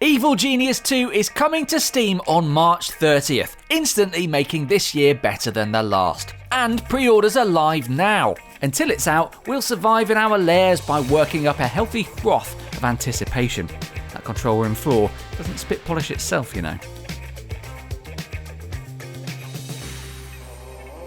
Evil Genius 2 is coming to Steam on March 30th, instantly making this year better than the last. And pre-orders are live now. Until it's out, we'll survive in our lairs by working up a healthy froth of anticipation. That control room floor doesn't spit polish itself, you know.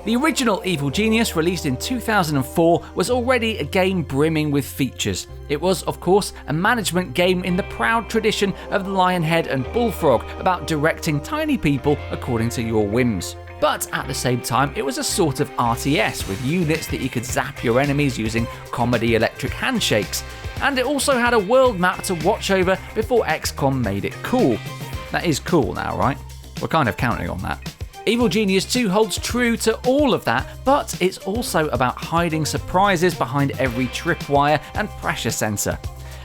The original Evil Genius, released in 2004, was already a game brimming with features. It was, of course, a management game in the proud tradition of the Lionhead and Bullfrog, about directing tiny people according to your whims. But at the same time, it was a sort of RTS with units that you could zap your enemies using comedy electric handshakes. And it also had a world map to watch over before XCOM made it cool. That is cool now, right? We're kind of counting on that. Evil Genius 2 holds true to all of that, but it's also about hiding surprises behind every tripwire and pressure sensor.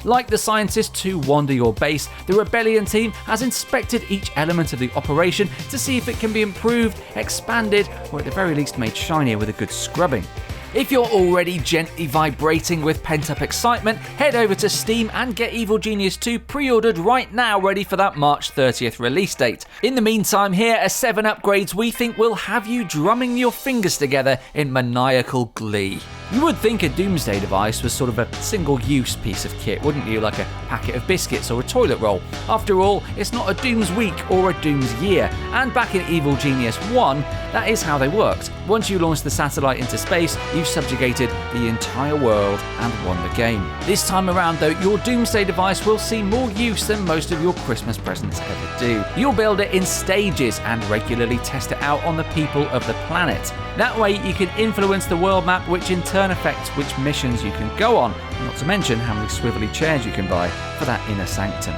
Like the scientists who wander your base, the Rebellion team has inspected each element of the operation to see if it can be improved, expanded, or at the very least made shinier with a good scrubbing. If you're already gently vibrating with pent-up excitement, head over to Steam and get Evil Genius 2 pre-ordered right now, ready for that March 30th release date. In the meantime, here are 7 upgrades we think will have you drumming your fingers together in maniacal glee. You would think a Doomsday Device was sort of a single-use piece of kit, wouldn't you? Like a packet of biscuits or a toilet roll. After all, it's not a Doom's Week or a Doom's Year. And back in Evil Genius 1, that is how they worked. Once you launched the satellite into space, you've subjugated the entire world and won the game. This time around though, your Doomsday Device will see more use than most of your Christmas presents ever do. You'll build it in stages and regularly test it out on the people of the planet. That way you can influence the world map, which in turn affects which missions you can go on, not to mention how many swivelly chairs you can buy for that inner sanctum.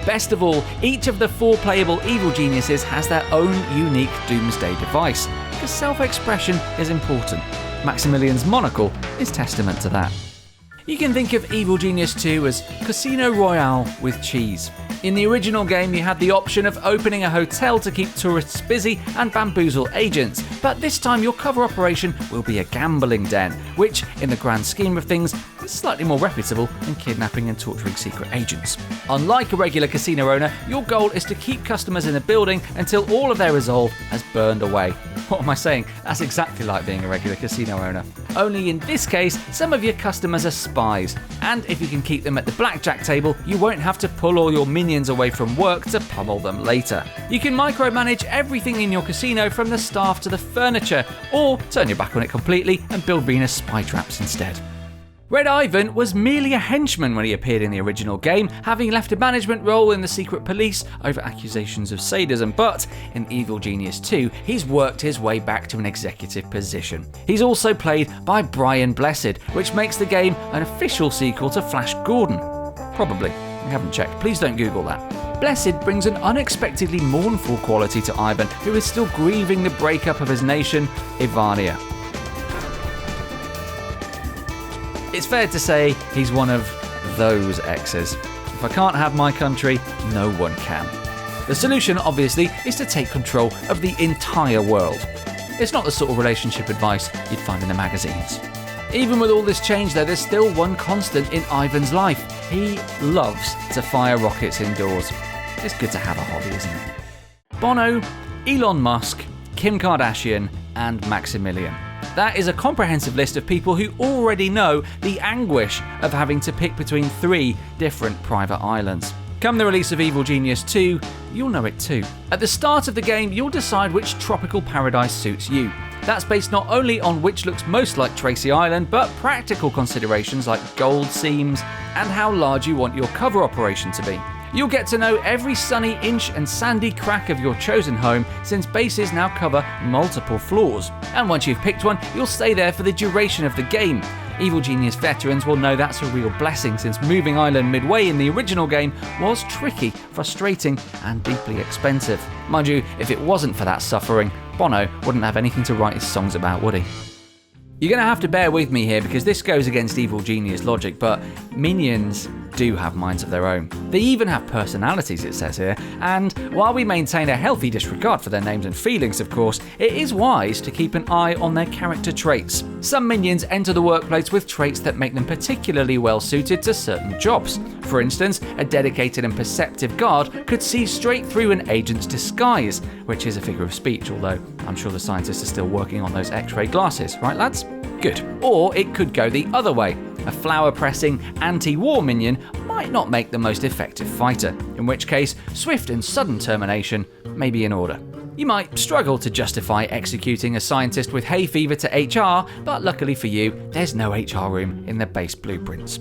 Best of all, each of the 4 playable Evil Geniuses has their own unique Doomsday Device, because self-expression is important. Maximilian's monocle is testament to that. You can think of Evil Genius 2 as Casino Royale with cheese. In the original game, you had the option of opening a hotel to keep tourists busy and bamboozle agents, but this time your cover operation will be a gambling den, which, in the grand scheme of things, is slightly more reputable than kidnapping and torturing secret agents. Unlike a regular casino owner, your goal is to keep customers in the building until all of their resolve has burned away. What am I saying? That's exactly like being a regular casino owner. Only in this case, some of your customers are spies, and if you can keep them at the blackjack table, you won't have to pull all your minions away from work to pummel them later. You can micromanage everything in your casino, from the staff to the furniture, or turn your back on it completely and build Venus spy traps instead. Red Ivan was merely a henchman when he appeared in the original game, having left a management role in the secret police over accusations of sadism, but in Evil Genius 2, he's worked his way back to an executive position. He's also played by Brian Blessed, which makes the game an official sequel to Flash Gordon. Probably. I haven't checked. Please don't Google that. Blessed brings an unexpectedly mournful quality to Ivan, who is still grieving the breakup of his nation, Ivania. It's fair to say he's one of those exes. If I can't have my country, no one can. The solution, obviously, is to take control of the entire world. It's not the sort of relationship advice you'd find in the magazines. Even with all this change though, there's still one constant in Ivan's life. He loves to fire rockets indoors. It's good to have a hobby, isn't it? Bono, Elon Musk, Kim Kardashian, and Maximilian. That is a comprehensive list of people who already know the anguish of having to pick between 3 different private islands. Come the release of Evil Genius 2, you'll know it too. At the start of the game, you'll decide which tropical paradise suits you. That's based not only on which looks most like Tracy Island, but practical considerations like gold seams and how large you want your cover operation to be. You'll get to know every sunny inch and sandy crack of your chosen home, since bases now cover multiple floors. And once you've picked one, you'll stay there for the duration of the game. Evil Genius veterans will know that's a real blessing, since moving island midway in the original game was tricky, frustrating, and deeply expensive. Mind you, if it wasn't for that suffering, Bono wouldn't have anything to write his songs about, would he? You're going to have to bear with me here because this goes against Evil Genius logic, but minions do have minds of their own. They even have personalities, it says here, and while we maintain a healthy disregard for their names and feelings, of course, it is wise to keep an eye on their character traits. Some minions enter the workplace with traits that make them particularly well suited to certain jobs. For instance, a dedicated and perceptive guard could see straight through an agent's disguise, which is a figure of speech, although I'm sure the scientists are still working on those X-ray glasses, right lads? Good. Or it could go the other way. A flower-pressing, anti-war minion might not make the most effective fighter, in which case swift and sudden termination may be in order. You might struggle to justify executing a scientist with hay fever to HR, but luckily for you, there's no HR room in the base blueprints.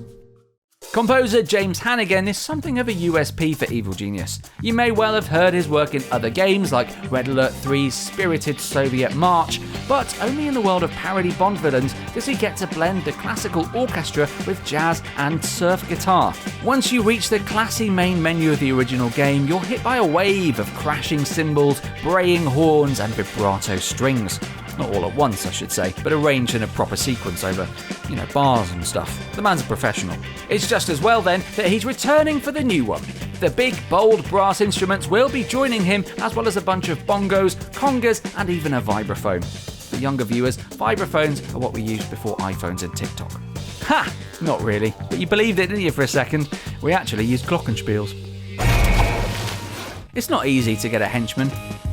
Composer James Hannigan is something of a USP for Evil Genius. You may well have heard his work in other games like Red Alert 3's spirited Soviet March, but only in the world of parody Bond villains does he get to blend the classical orchestra with jazz and surf guitar. Once you reach the classy main menu of the original game, you're hit by a wave of crashing cymbals, braying horns and vibrato strings. Not all at once, I should say, but arranged in a proper sequence over, bars and stuff. The man's a professional. It's just as well then that he's returning for the new one. The big, bold brass instruments will be joining him, as well as a bunch of bongos, congas, and even a vibraphone. For younger viewers, vibraphones are what we used before iPhones and TikTok. Ha! Not really, but you believed it, didn't you, for a second? We actually used glockenspiels. It's not easy to get a henchman.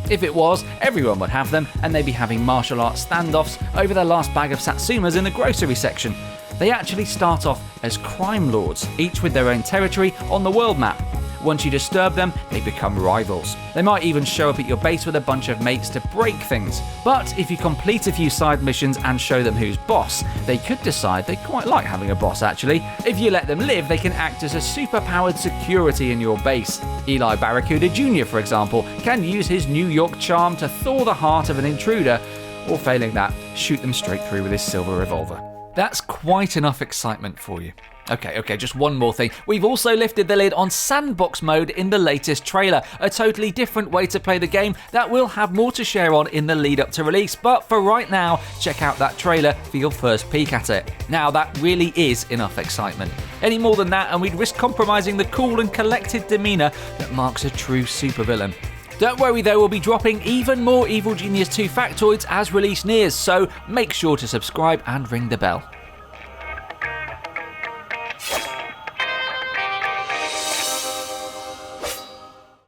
If it was, everyone would have them, and they'd be having martial arts standoffs over their last bag of satsumas in the grocery section. They actually start off as crime lords, each with their own territory on the world map. Once you disturb them, they become rivals. They might even show up at your base with a bunch of mates to break things. But if you complete a few side missions and show them who's boss, they could decide they quite like having a boss actually. If you let them live, they can act as a super-powered security in your base. Eli Barracuda Jr., for example, can use his New York charm to thaw the heart of an intruder, or failing that, shoot them straight through with his silver revolver. That's quite enough excitement for you. Okay, just one more thing. We've also lifted the lid on sandbox mode in the latest trailer, a totally different way to play the game that we'll have more to share on in the lead up to release. But for right now, check out that trailer for your first peek at it. Now, that really is enough excitement. Any more than that and we'd risk compromising the cool and collected demeanour that marks a true supervillain. Don't worry though, we'll be dropping even more Evil Genius 2 factoids as release nears, so make sure to subscribe and ring the bell.